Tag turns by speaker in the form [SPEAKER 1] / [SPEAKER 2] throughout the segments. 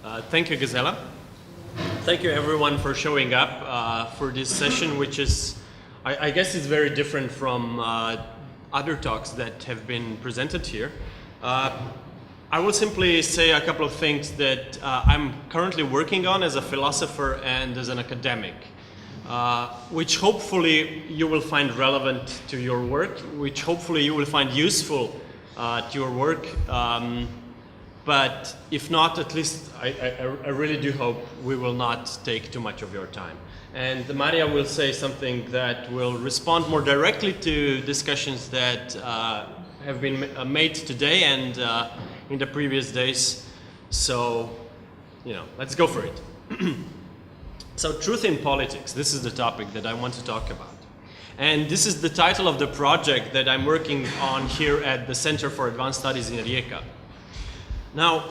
[SPEAKER 1] Thank you, Gazella. Thank you, everyone, for showing up for this session, which is, I guess, is very different from other talks that have been presented here. I will simply say a couple of things that I'm currently working on as a philosopher and as an academic, which hopefully you will find relevant to your work, which hopefully you will find useful to your work. But if not, at least I really do hope we will not take too much of your time. And Marija will say something that will respond more directly to discussions that have been made today and in the previous days. So, let's go for it. So, truth in politics, this is the topic that I want to talk about. And this is the title of the project that I'm working on here at the Center for Advanced Studies in Rijeka. Now,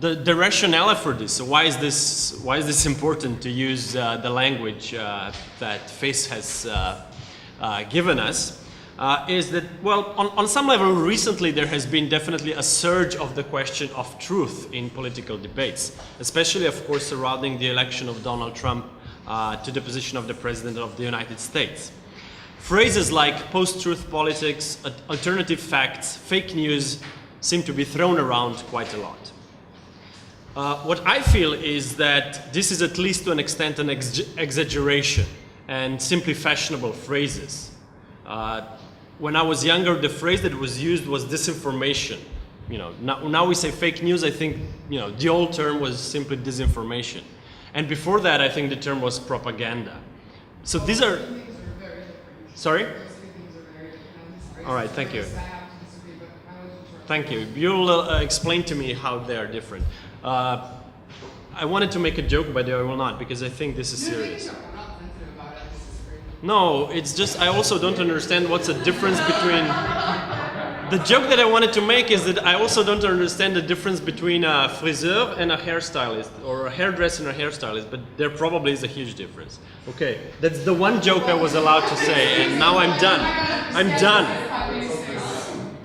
[SPEAKER 1] the rationale for this, so why is this important to use the language that FACE has given us, is that, well, on some level recently there has been definitely a surge of the question of truth in political debates, especially, of course, surrounding the election of Donald Trump to the position of the President of the United States. Phrases like post-truth politics, alternative facts, fake news seem to be thrown around quite a lot. What I feel is that this is, at least to an extent, an exaggeration and simply fashionable phrases. When I was younger, the phrase that was used was disinformation. Now we say fake news. I think the old term was simply disinformation, and before that, I think the term was propaganda. So these are. Sorry. All right. Thank you. Thank you. You'll explain to me how they are different. I wanted to make a joke, but I will not, because I think this is serious. No, it's just I also don't understand what's the difference between... The joke that I wanted to make is that I also don't understand the difference between a friseur and a hairstylist, or a hairdresser and a hairstylist, but there probably is a huge difference. Okay, that's the one joke I was allowed to say, and now I'm done.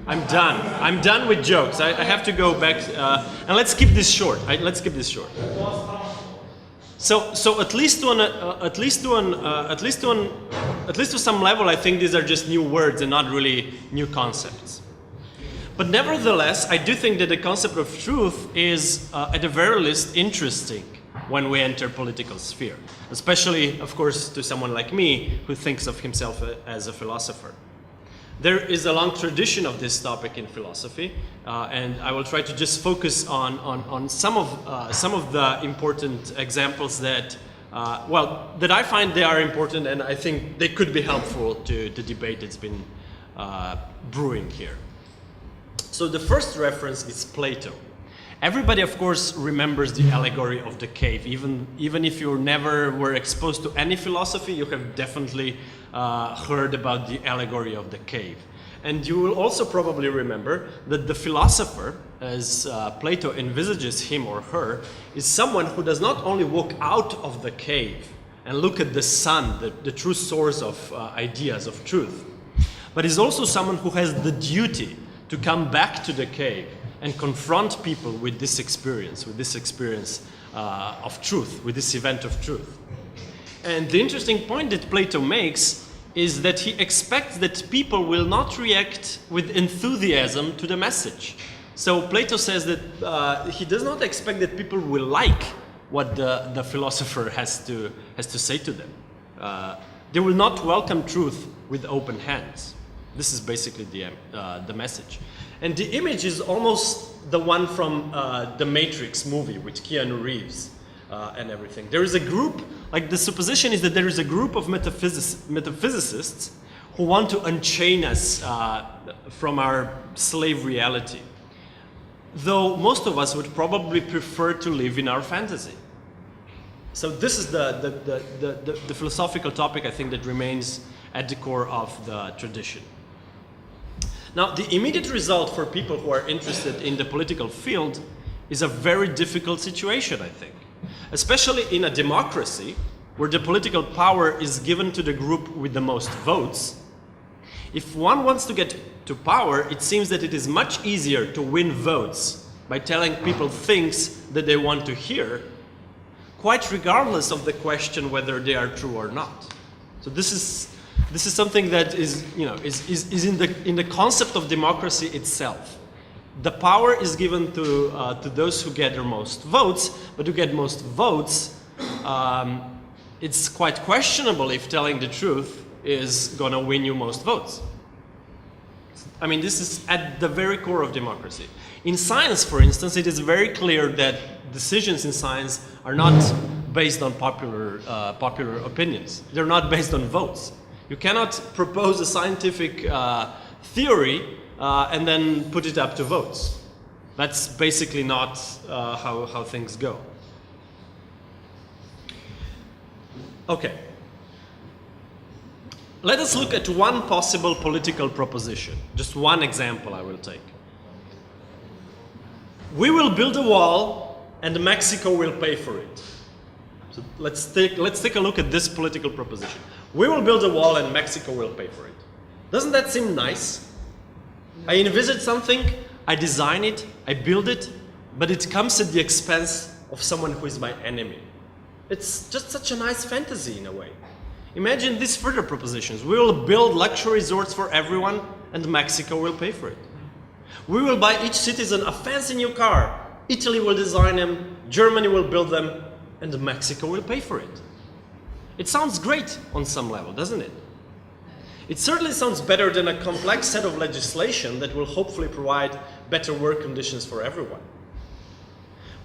[SPEAKER 1] I'm done with jokes. I have to go back, and let's keep this short. So at least to some level, I think these are just new words and not really new concepts. But nevertheless, I do think that the concept of truth is, at the very least, interesting when we enter political sphere, especially, of course, to someone like me who thinks of himself as a philosopher. There is a long tradition of this topic in philosophy, and I will try to just focus on some of the important examples that, that I find they are important, and I think they could be helpful to the debate that's been brewing here. So the first reference is Plato. Everybody, of course, remembers the allegory of the cave. Even if you never were exposed to any philosophy, you have definitely heard about the allegory of the cave. And you will also probably remember that the philosopher, as Plato envisages him or her, is someone who does not only walk out of the cave and look at the sun, the true source of ideas, of truth, but is also someone who has the duty to come back to the cave and confront people with this experience of truth, with this event of truth. And the interesting point that Plato makes is that he expects that people will not react with enthusiasm to the message. So Plato says that he does not expect that people will like what the philosopher has to say to them. They will not welcome truth with open hands. This is basically the message. And the image is almost the one from the Matrix movie with Keanu Reeves and everything. There is a group, like the supposition is that there is a group of metaphysicists who want to unchain us from our slave reality. Though most of us would probably prefer to live in our fantasy. So this is the philosophical topic, I think, that remains at the core of the tradition. Now, the immediate result for people who are interested in the political field is a very difficult situation, I think. Especially in a democracy, where the political power is given to the group with the most votes. If one wants to get to power, it seems that it is much easier to win votes by telling people things that they want to hear, quite regardless of the question whether they are true or not. So this is something that is, is in the concept of democracy itself. The power is given to those who get the most votes, but to get most votes, it's quite questionable if telling the truth is going to win you most votes. I mean, this is at the very core of democracy. In science, for instance, it is very clear that decisions in science are not based on popular opinions. They're not based on votes. You cannot propose a scientific theory and then put it up to votes. That's basically not how things go. Okay. Let us look at one possible political proposition. Just one example I will take. We will build a wall and Mexico will pay for it. So let's take a look at this political proposition. We will build a wall and Mexico will pay for it. Doesn't that seem nice? I envisage something, I design it, I build it, but it comes at the expense of someone who is my enemy. It's just such a nice fantasy in a way. Imagine these further propositions. We will build luxury resorts for everyone and Mexico will pay for it. We will buy each citizen a fancy new car. Italy will design them, Germany will build them, and Mexico will pay for it. It sounds great on some level, doesn't it? It certainly sounds better than a complex set of legislation that will hopefully provide better work conditions for everyone.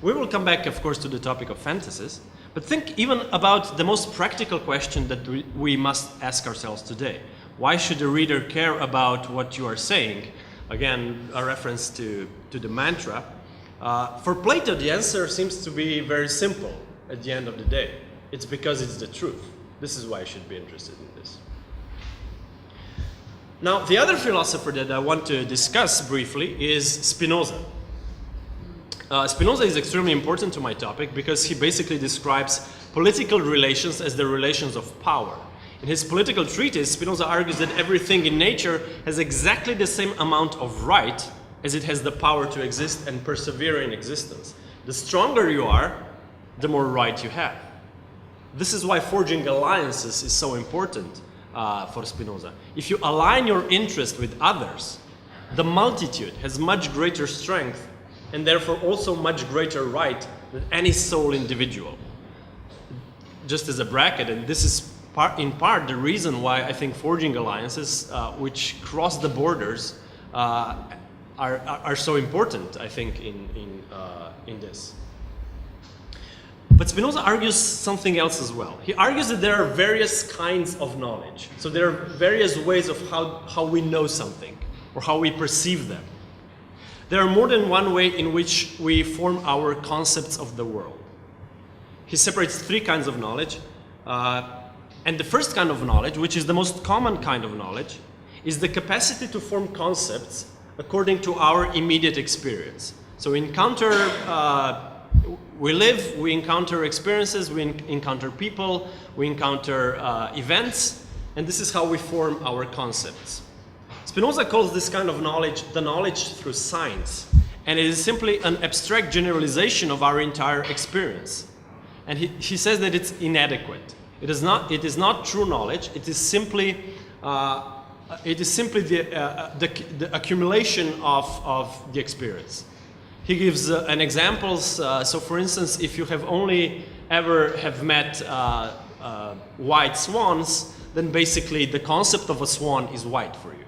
[SPEAKER 1] We will come back, of course, to the topic of fantasies, but think even about the most practical question that we must ask ourselves today. Why should the reader care about what you are saying? Again, a reference to the mantra. For Plato, the answer seems to be very simple at the end of the day. It's because it's the truth. This is why I should be interested in this. Now, the other philosopher that I want to discuss briefly is Spinoza. Spinoza is extremely important to my topic because he basically describes political relations as the relations of power. In his political treatise, Spinoza argues that everything in nature has exactly the same amount of right as it has the power to exist and persevere in existence. The stronger you are, the more right you have. This is why forging alliances is so important for Spinoza. If you align your interest with others, the multitude has much greater strength and therefore also much greater right than any sole individual. Just as a bracket, and this is in part the reason why I think forging alliances which cross the borders are so important, I think, in this. But Spinoza argues something else as well. He argues that there are various kinds of knowledge. So there are various ways of how we know something or how we perceive them. There are more than one way in which we form our concepts of the world. He separates three kinds of knowledge. And the first kind of knowledge, which is the most common kind of knowledge, is the capacity to form concepts according to our immediate experience. So we encounter, we live, we encounter experiences, we encounter people, we encounter events, and this is how we form our concepts. Spinoza calls this kind of knowledge the knowledge through science, and it is simply an abstract generalization of our entire experience. And he says that it's inadequate. It is not true knowledge. It is simply the accumulation of the experience. He gives an examples. So, for instance, if you have only ever met white swans, then basically the concept of a swan is white for you,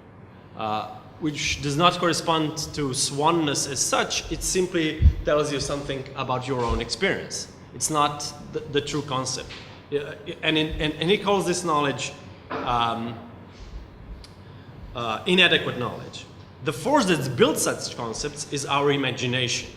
[SPEAKER 1] which does not correspond to swanness as such. It simply tells you something about your own experience. It's not the true concept. And he calls this knowledge inadequate knowledge. The force that builds such concepts is our imagination.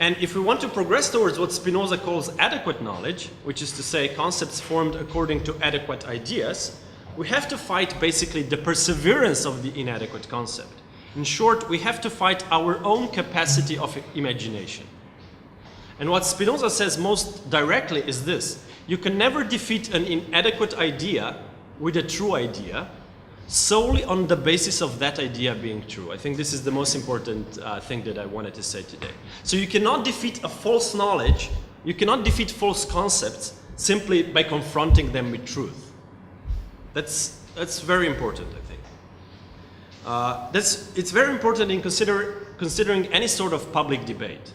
[SPEAKER 1] And if we want to progress towards what Spinoza calls adequate knowledge, which is to say concepts formed according to adequate ideas, we have to fight basically the perseverance of the inadequate concept. In short, we have to fight our own capacity of imagination. And what Spinoza says most directly is this: you can never defeat an inadequate idea with a true idea, solely on the basis of that idea being true. I think this is the most important thing that I wanted to say today. So you cannot defeat a false knowledge, you cannot defeat false concepts simply by confronting them with truth. That's very important, I think. It's very important in considering any sort of public debate.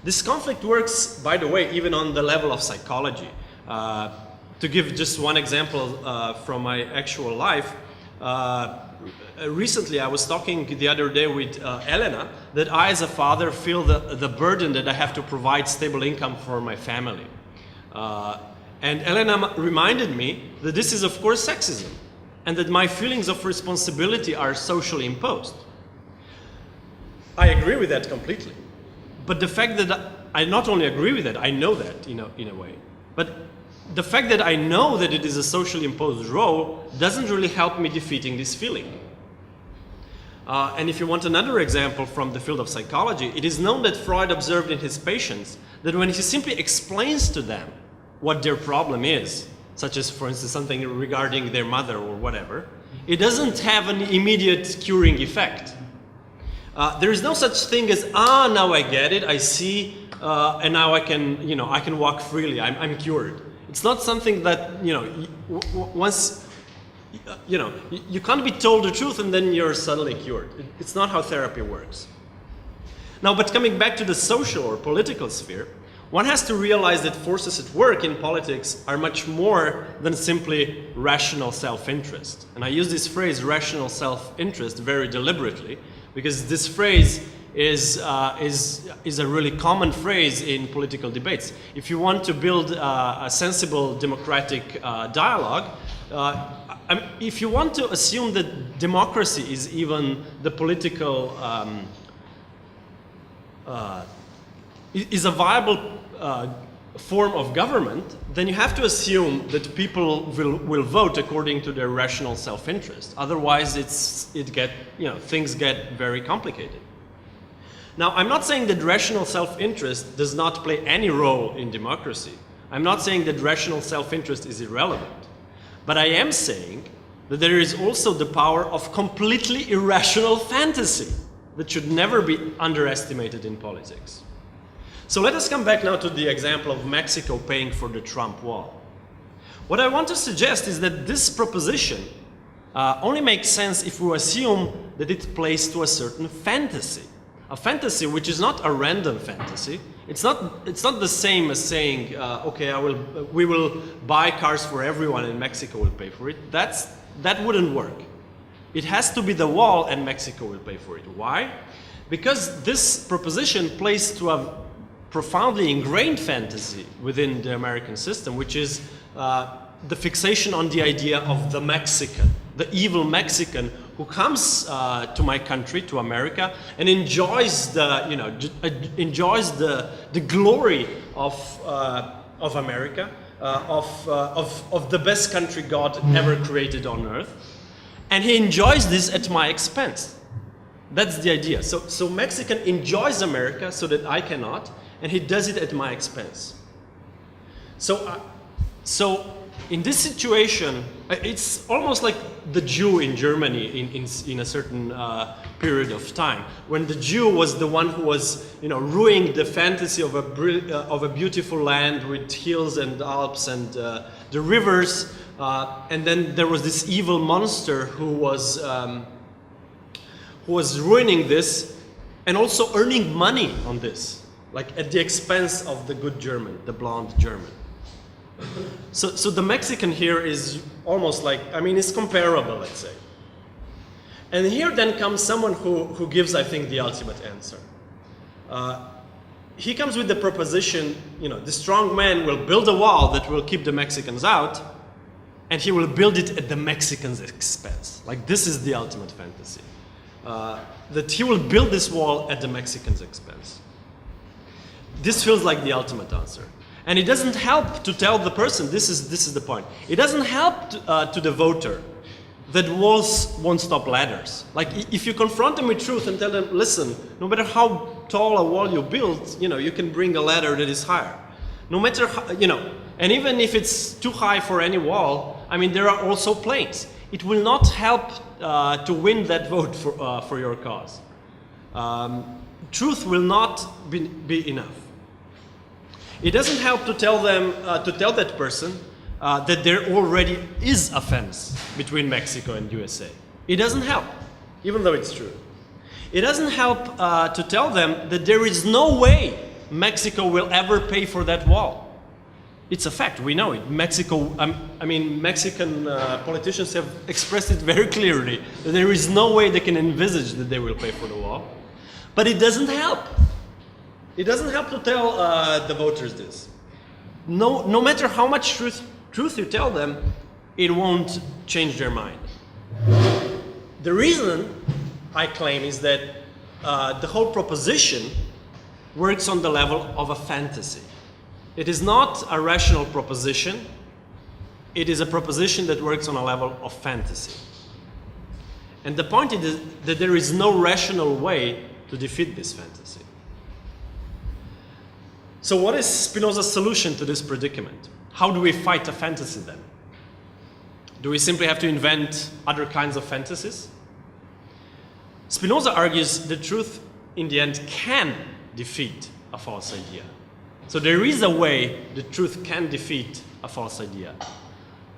[SPEAKER 1] This conflict works, by the way, even on the level of psychology. To give just one example from my actual life, recently I was talking the other day with Elena that I as a father feel the burden that I have to provide stable income for my family. And Elena reminded me that this is of course sexism and that my feelings of responsibility are socially imposed. I agree with that completely. But the fact that I not only agree with that, I know that in a way. But the fact that I know that it is a socially imposed role doesn't really help me defeating this feeling. And if you want another example from the field of psychology, it is known that Freud observed in his patients that when he simply explains to them what their problem is, such as, for instance, something regarding their mother or whatever, it doesn't have an immediate curing effect. There is no such thing as, now I get it, I see, and now I can walk freely, I'm cured. It's not something that, once, you can't be told the truth and then you're suddenly cured. It's not how therapy works. Now, but coming back to the social or political sphere, one has to realize that forces at work in politics are much more than simply rational self-interest. And I use this phrase, rational self-interest, very deliberately, because this phrase is a really common phrase in political debates. If you want to build a sensible democratic dialogue, if you want to assume that democracy is even the political, is a viable form of government, then you have to assume that people will vote according to their rational self-interest. Otherwise, things get very complicated. Now, I'm not saying that rational self-interest does not play any role in democracy. I'm not saying that rational self-interest is irrelevant. But I am saying that there is also the power of completely irrational fantasy that should never be underestimated in politics. So let us come back now to the example of Mexico paying for the Trump wall. What I want to suggest is that this proposition only makes sense if we assume that it plays to a certain fantasy. A fantasy which is not a random fantasy. It's not the same as saying, okay, we will buy cars for everyone and Mexico will pay for it. That wouldn't work. It has to be the wall and Mexico will pay for it. Why? Because this proposition plays to a profoundly ingrained fantasy within the American system, which is the fixation on the idea of the Mexican, the evil Mexican who comes to my country, to America, and enjoys the glory of America, of the best country God ever created on earth, and he enjoys this at my expense. That's the idea. So Mexican enjoys America so that I cannot, and he does it at my expense. So in this situation, it's almost like the Jew in Germany in a certain period of time, when the Jew was the one who was, ruining the fantasy of a beautiful land with hills and Alps and the rivers, and then there was this evil monster who was ruining this and also earning money on this, like at the expense of the good German, the blonde German. So the Mexican here is almost like, it's comparable, let's say. And here then comes someone who gives, I think, the ultimate answer. He comes with the proposition, the strong man will build a wall that will keep the Mexicans out, and he will build it at the Mexicans' expense. Like, this is the ultimate fantasy. That he will build this wall at the Mexicans' expense. This feels like the ultimate answer. And it doesn't help to tell the person, this is the point. It doesn't help to the voter that walls won't stop ladders. Like, if you confront them with truth and tell them, listen, no matter how tall a wall you build, you can bring a ladder that is higher. No matter how, and even if it's too high for any wall, there are also planes. it will not help to win that vote for your cause. Truth will not be enough. It doesn't help to tell them, to tell that person that there already is a fence between Mexico and USA. It doesn't help, even though it's true. It doesn't help to tell them that there is no way Mexico will ever pay for that wall. It's a fact, we know it. Mexican politicians have expressed it very clearly that there is no way they can envisage that they will pay for the wall. But it doesn't help. It doesn't help to tell the voters this. No matter how much truth you tell them, it won't change their mind. The reason, I claim, is that the whole proposition works on the level of a fantasy. It is not a rational proposition. It is a proposition that works on a level of fantasy. And the point is that there is no rational way to defeat this fantasy. So what is Spinoza's solution to this predicament? How do we fight a fantasy then? Do we simply have to invent other kinds of fantasies? Spinoza argues the truth in the end can defeat a false idea. So there is a way the truth can defeat a false idea.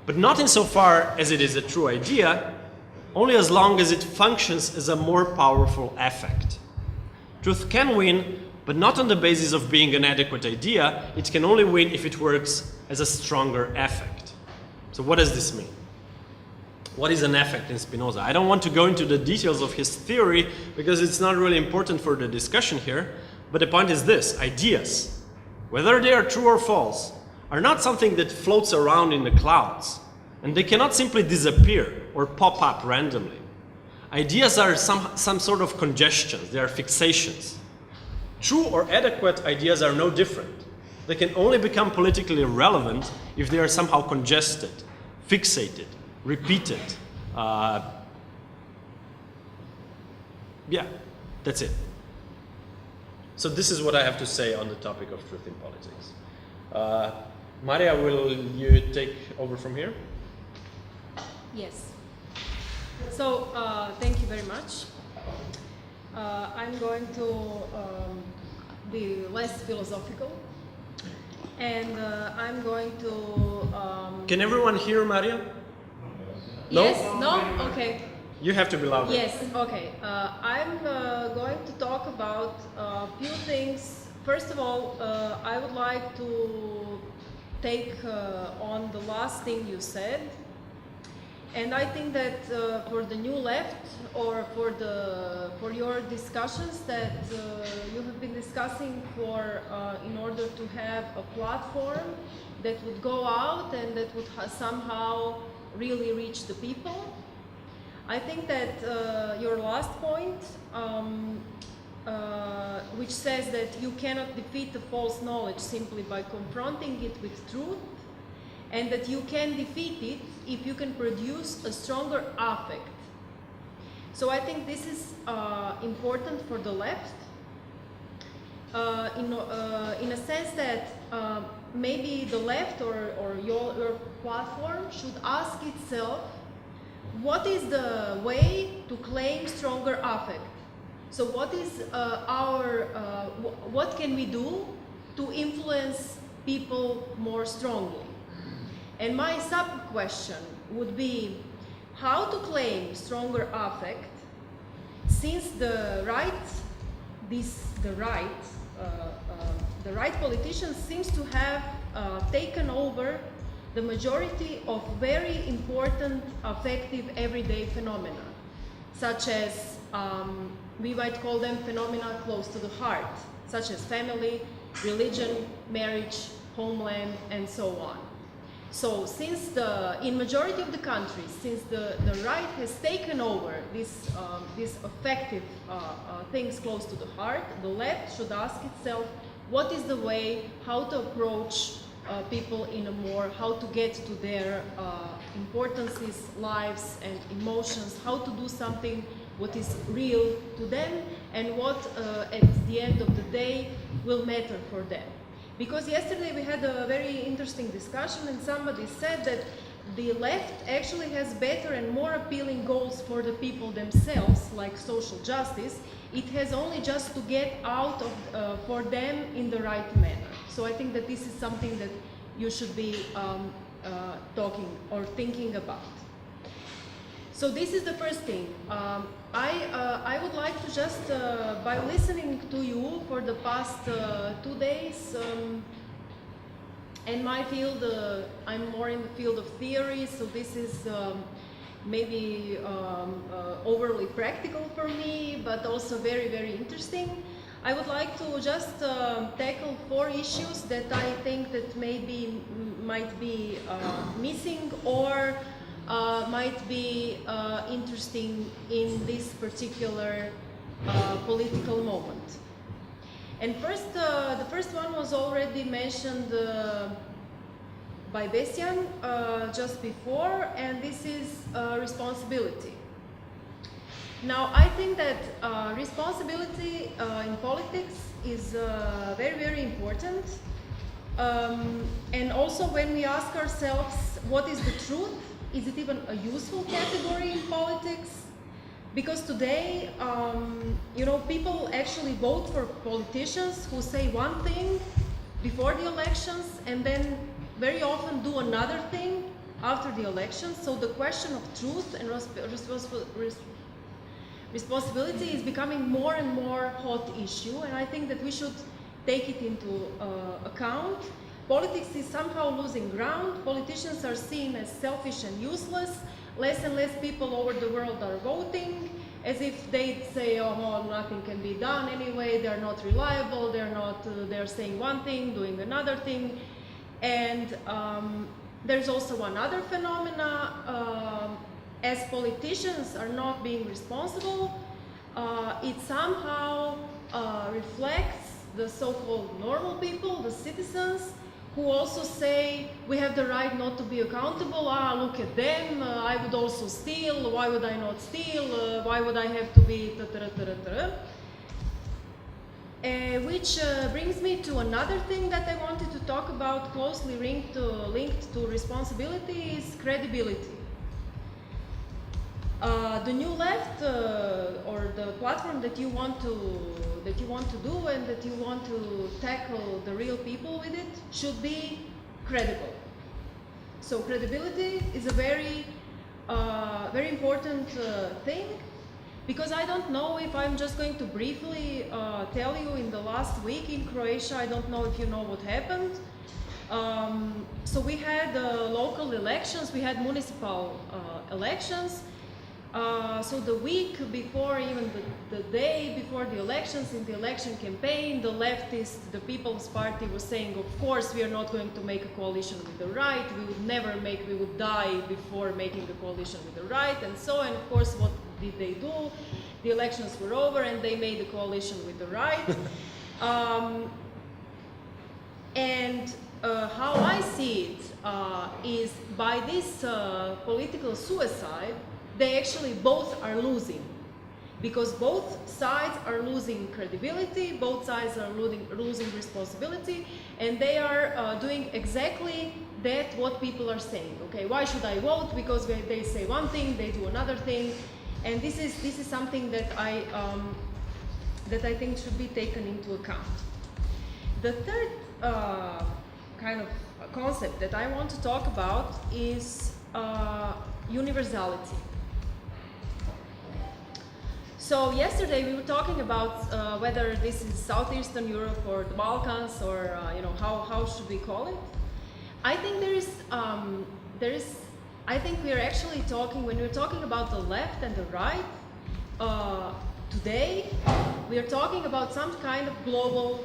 [SPEAKER 1] But not insofar as it is a true idea, only as long as it functions as a more powerful affect. Truth can win, but not on the basis of being an adequate idea. It can only win if it works as a stronger affect. So what does this mean? What is an affect in Spinoza? I don't want to go into the details of his theory because it's not really important for the discussion here, but the point is this: ideas, whether they are true or false, are not something that floats around in the clouds, and they cannot simply disappear or pop up randomly. Ideas are some sort of congestions, they are fixations. True or adequate ideas are no different. They can only become politically relevant if they are somehow congested, fixated, repeated. Yeah, that's it. So this is what I have to say on the topic of truth in politics. Marija, will you take over from here?
[SPEAKER 2] Yes. So thank you very much. I'm going to be less philosophical, and I'm going to...
[SPEAKER 1] Can everyone hear Marija? No?
[SPEAKER 2] Yes? No? Okay.
[SPEAKER 1] You have to be louder.
[SPEAKER 2] Yes, okay. I'm going to talk about a few things. First of all, I would like to take on the last thing you said. And I think that for the new left, or for your discussions that you have been discussing in order to have a platform that would go out and that would somehow really reach the people, I think that your last point, which says that you cannot defeat the false knowledge simply by confronting it with truth, and that you can defeat it if you can produce a stronger affect. So I think this is important for the left, in a sense that maybe the left or your platform should ask itself, what is the way to claim stronger affect? So what is what can we do to influence people more strongly? And my sub-question would be how to claim stronger affect, since the right politicians seems to have taken over the majority of very important affective everyday phenomena, such as we might call them phenomena close to the heart, such as family, religion, marriage, homeland, and so on. So since in majority of the countries, since the right has taken over these affective things close to the heart, the left should ask itself, what is the way how to approach people in a more, how to get to their importances, lives and emotions, how to do something what is real to them and what at the end of the day will matter for them. Because yesterday we had a very interesting discussion and somebody said that the left actually has better and more appealing goals for the people themselves, like social justice. It has only just to get out of for them in the right manner. So I think that this is something that you should be talking or thinking about. So this is the first thing. I would like to just, by listening to you for the past 2 days, in my field, I'm more in the field of theory, so this is maybe overly practical for me, but also very, very interesting. I would like to just tackle 4 issues that I think that maybe might be missing or might be interesting in this particular political moment. And first, the first one was already mentioned by Besian just before, and this is responsibility. Now, I think that responsibility in politics is very, very important. And also when we ask ourselves, what is the truth? Is it even a useful category in politics? Because today, you know, people actually vote for politicians who say one thing before the elections and then very often do another thing after the elections. So the question of truth and responsibility is becoming more and more hot issue, and I think that we should take it into account. Politics is somehow losing ground. Politicians are seen as selfish and useless. Less and less people over the world are voting, as if they'd say, oh, nothing can be done anyway, they're not reliable, they're saying one thing, doing another thing. And there's also another phenomena. As politicians are not being responsible, it somehow reflects the so-called normal people, the citizens, who also say, we have the right not to be accountable, look at them, I would also steal, why would I not steal, why would I have to be which brings me to another thing that I wanted to talk about, closely linked to responsibility, is credibility. The new left, or the platform that you want to do and that you want to tackle the real people with it, should be credible. So credibility is a very important thing, because I don't know if I'm just going to briefly tell you, in the last week in Croatia, I don't know if you know what happened. So we had local elections, we had municipal elections. So the week before, even the day before the elections, in the election campaign, the leftist, the People's Party was saying, of course, we are not going to make a coalition with the right, we would die before making a coalition with the right, and so, and of course, what did they do? The elections were over and they made a coalition with the right. And how I see it is, by this political suicide, they actually both are losing, because both sides are losing credibility, both sides are losing responsibility, and they are doing exactly that what people are saying. Okay, why should I vote? Because they say one thing, they do another thing, and this is something that I think should be taken into account. The third kind of concept that I want to talk about is universality. So yesterday we were talking about whether this is Southeastern Europe or the Balkans, or you know, how should we call it? I think I think we are actually talking, when we're talking about the left and the right, today we are talking about some kind of global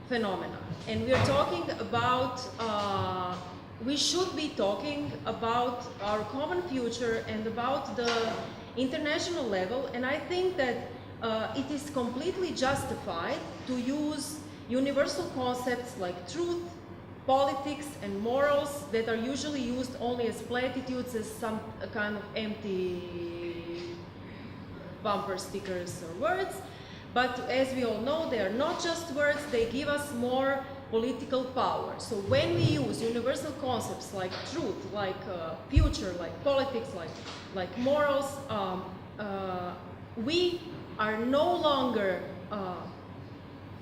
[SPEAKER 2] phenomena, and we are talking about we should be talking about our common future and about the international level, and I think that it is completely justified to use universal concepts like truth, politics, and morals that are usually used only as platitudes, as some kind of empty bumper stickers or words. But as we all know, they are not just words, they give us more political power. So when we use universal concepts like truth, like future, like politics, like morals, we are no longer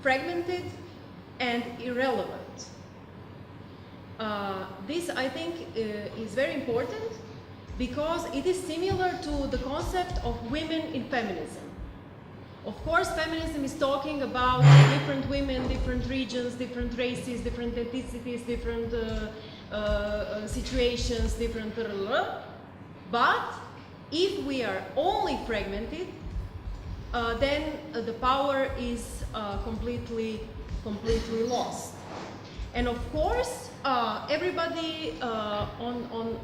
[SPEAKER 2] fragmented and irrelevant. This, I think, is very important because it is similar to the concept of women in feminism. Of course, feminism is talking about different women, different regions, different races, different ethnicities, different situations, different... But if we are only fragmented, then the power is completely lost. And of course, everybody on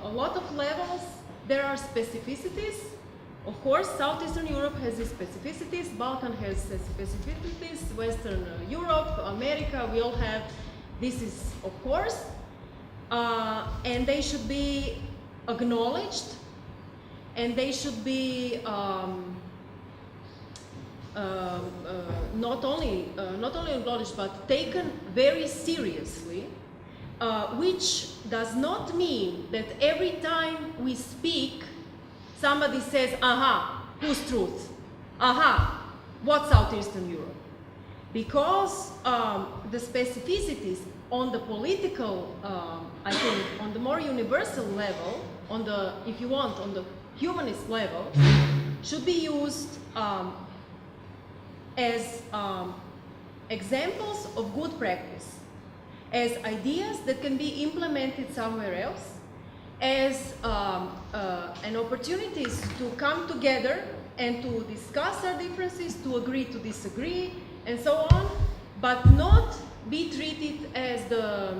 [SPEAKER 2] a lot of levels, there are specificities. Of course, Southeastern Europe has its specificities, Balkan has its specificities, Western Europe, America, we all have, this is of course, and they should be acknowledged, and they should be not only acknowledged but taken very seriously, which does not mean that every time we speak somebody says, aha, whose truth? Aha, what's Southeastern Europe? Because the specificities on the political, I think, on the more universal level, on the, if you want, on the humanist level, should be used as examples of good practice, as ideas that can be implemented somewhere else, as an opportunities to come together and to discuss our differences, to agree to disagree, and so on, but not be treated as the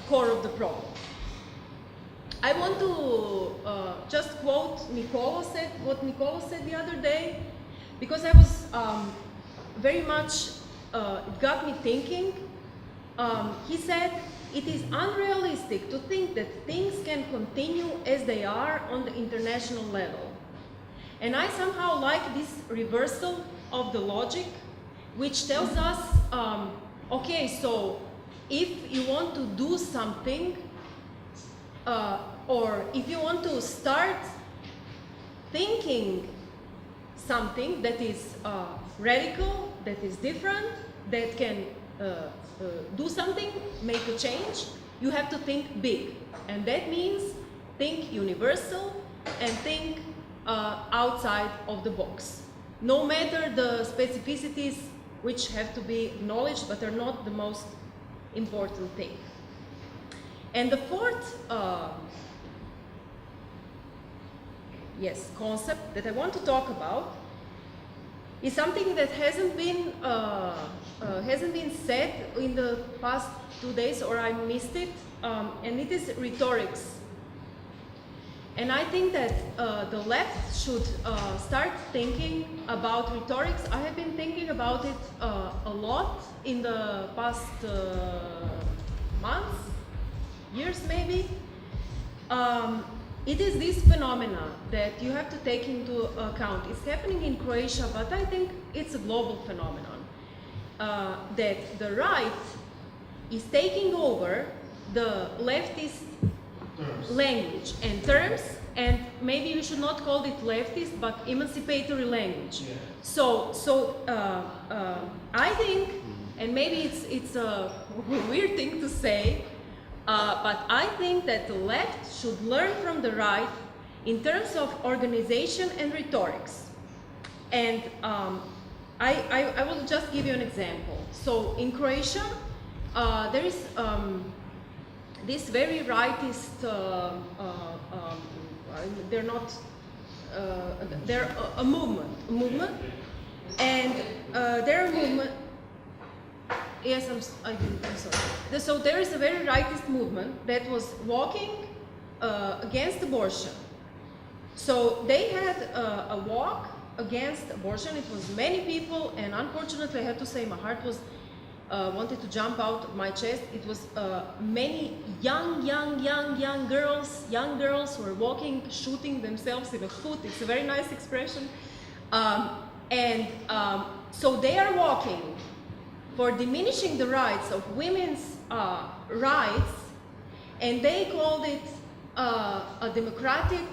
[SPEAKER 2] core of the problem. I want to just quote what Nicola said the other day, because I was very much, it got me thinking. He said, it is unrealistic to think that things can continue as they are on the international level. And I somehow like this reversal of the logic, which tells us, okay, so if you want to do something, or if you want to start thinking something that is radical, that is different, that can do something, make a change, you have to think big. And that means think universal and think outside of the box. No matter the specificities which have to be acknowledged but are not the most important thing. And the fourth concept that I want to talk about is something that hasn't been said in the past 2 days, or I missed it, and it is rhetorics. And I think that the left should start thinking about rhetorics. I have been thinking about it a lot in the past months, years maybe. It is this phenomena that you have to take into account. It's happening in Croatia, but I think it's a global phenomenon. That the right is taking over the leftist language and terms, and maybe we should not call it leftist, but emancipatory language. Yeah. So I think, and maybe it's a weird thing to say, but I think that the left should learn from the right in terms of organization and rhetorics. And I will just give you an example. So in Croatia, there is this very rightist, they're not, they're a movement, and they're a movement. Yes, I'm sorry. So there is a very rightist movement that was walking against abortion. So they had a walk against abortion. It was many people, and unfortunately I have to say my heart was wanted to jump out of my chest. It was many young girls who were walking, shooting themselves in the foot. It's a very nice expression. So they are walking for diminishing the rights of women's rights, and they called it a democratic.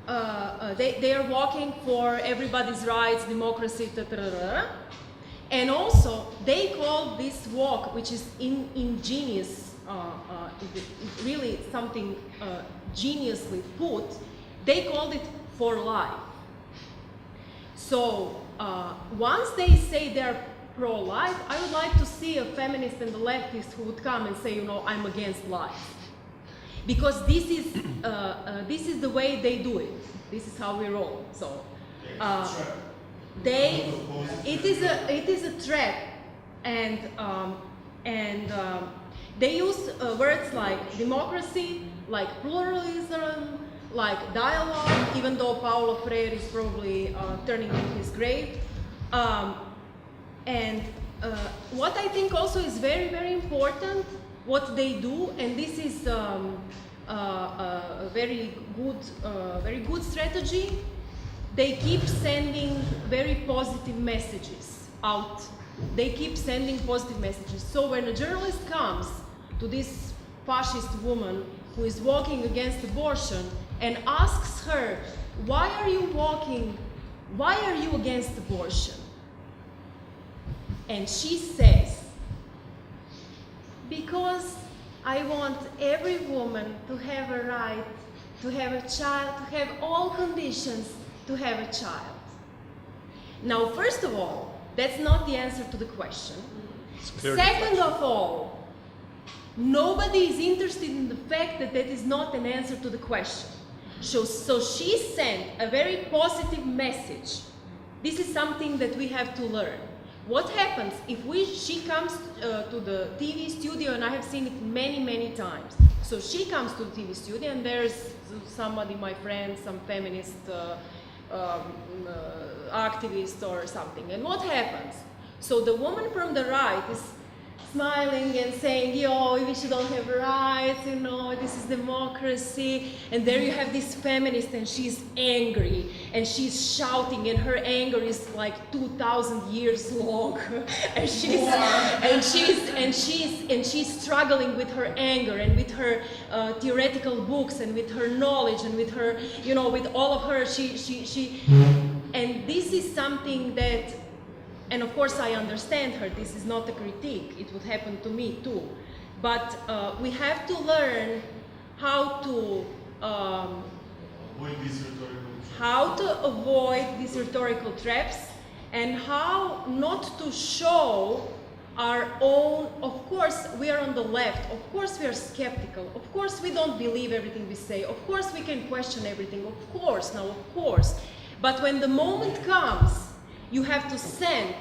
[SPEAKER 2] They are walking for everybody's rights, democracy, and also they called this walk, which is ingenious, really something geniusly put. They called it for life. So once they say they're pro-life, I would like to see a feminist and a leftist who would come and say, you know, I'm against life. Because this is the way they do it. This is how we roll. So it is a trap, and they use words like democracy, like pluralism, like dialogue, even though Paulo Freire is probably turning in his grave. And what I think also is very, very important, what they do, and this is a very good strategy. They keep sending very positive messages out. They keep sending positive messages. So when a journalist comes to this fascist woman who is walking against abortion and asks her, why are you against abortion? And she says, because I want every woman to have a right to have a child, to have all conditions to have a child. Now, first of all, that's not the answer to the question. Second of all, nobody is interested in the fact that that is not an answer to the question. So she sent a very positive message. This is something that we have to learn. What happens if she comes to the TV studio, and I have seen it many, many times. So she comes to the TV studio, and there's somebody, my friend, some feminist activist or something. And what happens? So the woman from the right is smiling and saying, yo, we should all have rights, you know, this is democracy. And there you have this feminist, and she's angry, and she's shouting, and her anger is like 2,000 years long. and she's struggling with her anger, and with her theoretical books, and with her knowledge, and with her, you know, with all of her, and this is something that, and of course I understand her, this is not a critique, it would happen to me too. But we have to learn how to avoid these rhetorical traps, and how not to show our own. Of course we are on the left, of course we are skeptical, of course we don't believe everything we say, of course we can question everything, of course. But when the moment comes, you have to send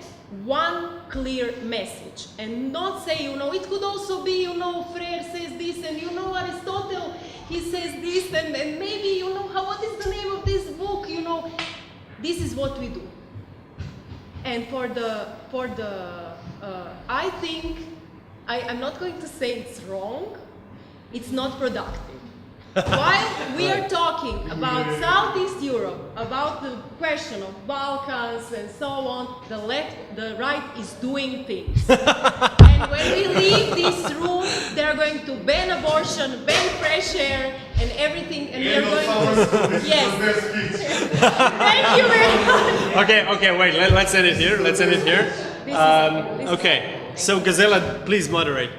[SPEAKER 2] one clear message, and not say, you know, it could also be, you know, Freire says this, and you know, Aristotle, he says this, and maybe, you know, what is the name of this book, you know. This is what we do. And I think, I'm not going to say it's wrong, it's not productive. While we are talking about Southeast Europe, about the question of Balkans and so on, the right is doing things. And when we leave this room, they're going to ban abortion, ban fresh air, and everything, and they're going to... Yes. Thank you very much.
[SPEAKER 1] Okay, wait, let's end it here. Okay, so Gazela, please moderate.